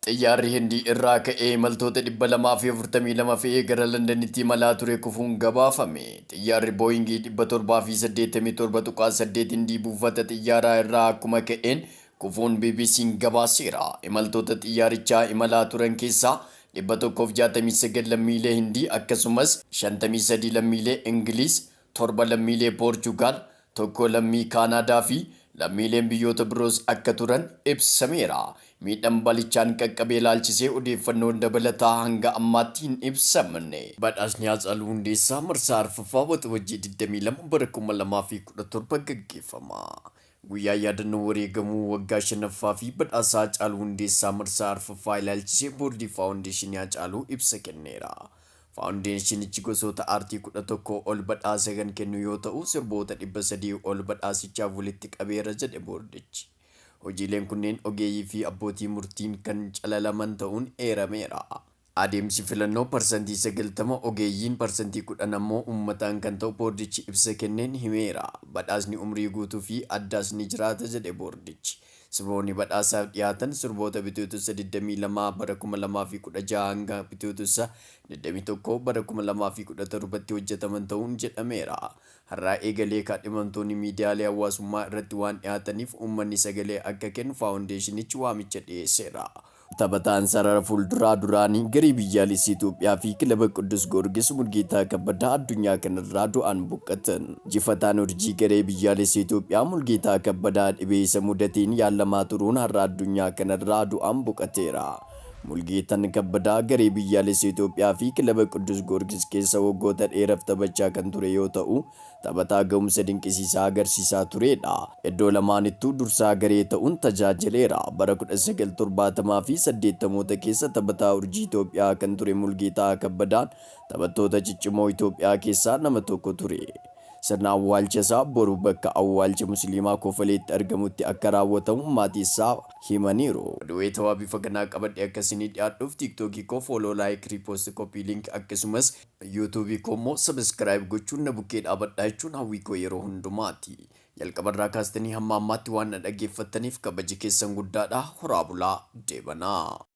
Xiyyaarri Hindii irraa ka'ee imaltoota 242 fe'ee gara Londanitti imalaa ture kufuun gabaafame. Xiyyaarri Booyingii 787.8 Hindii buufata xiyyaaraa irraa akkuma ka'een kufuun BBC'n gabaaseera. Imaltoota xiyyaarichaa imalaa turan keessaa 169 lammiilee Hindii akkasumas 53 lammiilee Ingiliz, 7 lammiilee Poorchugaal, 1 lammii Kaanaadaa fi lammiileen biyyoota biroos akka turan ibsameera. Miidhaan balichaan qaqqabee ilaalchisee odeeffannoon dabalataa hanga ammaatti hin ibsamne. Badhaasni Haacaaluu Hundeessaa marsaa arfaffaa waxabajjii 22 bara 2017 gaggeeffama. Guyyaa yaadannoo wareegamuu waggaa 5ffaa fi badhaasa Haacaaluu Hundeessaa marsaa arfaffaa ilaalchisee boordii faawundeeshinii Haacaaluu ibsa kenneera. Faawundeeshinichi gosoota aartii 11 ol badhaasa kan kennu yoo ta'u sirboota 300 ol badhaasichaaf walitti qabeera jedhe boordichi. Hojiileen kunneen ogeeyyii fi abbootii murtiin kan calalaman ta'uun eerameera. Adeemsi filannoo parsantii 90 ogeeyyiin parsantii 10 ammoo uummataan kan ta'u boordichi ibsa kenneen himeera. Badhaasni umrii guutuu fi addaas ni jiraata jedhe boordichi. Sirboonni badhaasaaf dhiyaatan sirboota bitootessa 22 bara 2016 hanga bitootessa 21 bara 2017tti hojjetaman ta'uun jedhameera. Har'aa eegalee kaadhimamtoonni miidiyaalee hawaasummaa irratti waan dhiyaataniif uummanni sagalee akka kennu faawundeeshinichi waamicha dhiyeesseera. Taphataan sarara fuulduraa duraanii garee biyyaalessaa Itoophiyaa fi kilaba Qiddus Goorgis Mulgeetaa Kabbadaa addunyaa kanarraa du'aan boqotan. Injifataan urjii garee biyyaalessaa Itoophiyaa Mulgeetaa Kabbadaa dhibee isa mudateen yaalamaa turuun har'a addunyaa kanarraa du'aan boqoteera. Mulgeetaan Kabbadaa garee biyyaalessaa Itoophiyaa fi kilaba Qiddus Goorgis keessa waggoota dheeraaf taphachaa kan ture yoo ta'u, taphataa ga'umsa dinqisiisaa agarsiisaa turedha. Iddoo lamaanittuu dursaa garee ta'uun tajaajileera. Bara 1970 fi 80 keessa taphataa urjii Itoophiyaa kan ture Mulgeetaa Kabbadaan taphattoota ciccimoo Itoophiyaa keessaa nama tokko ture. Sirna awwaalcha isaa boru bakka awwaalcha musliimaa Kofaleetti argamutti akka raawwatamu maatii isaa himaniiru. Du'eetawaa bifa kanaa qabadhe akkasii dhiyaadhuuf TikTokii koo follow, like, repost, copy link akkasumas YouTube koo immoo subscribe gochuun na bukkee dhaabadhaa jechuun hawwii koo yeroo hundumaati. Jalqabarraa kaastanii hamma ammaatti waan na dhaggeeffattaniif kabaji keessan guddaadha. Horaa bulaa deebanaa.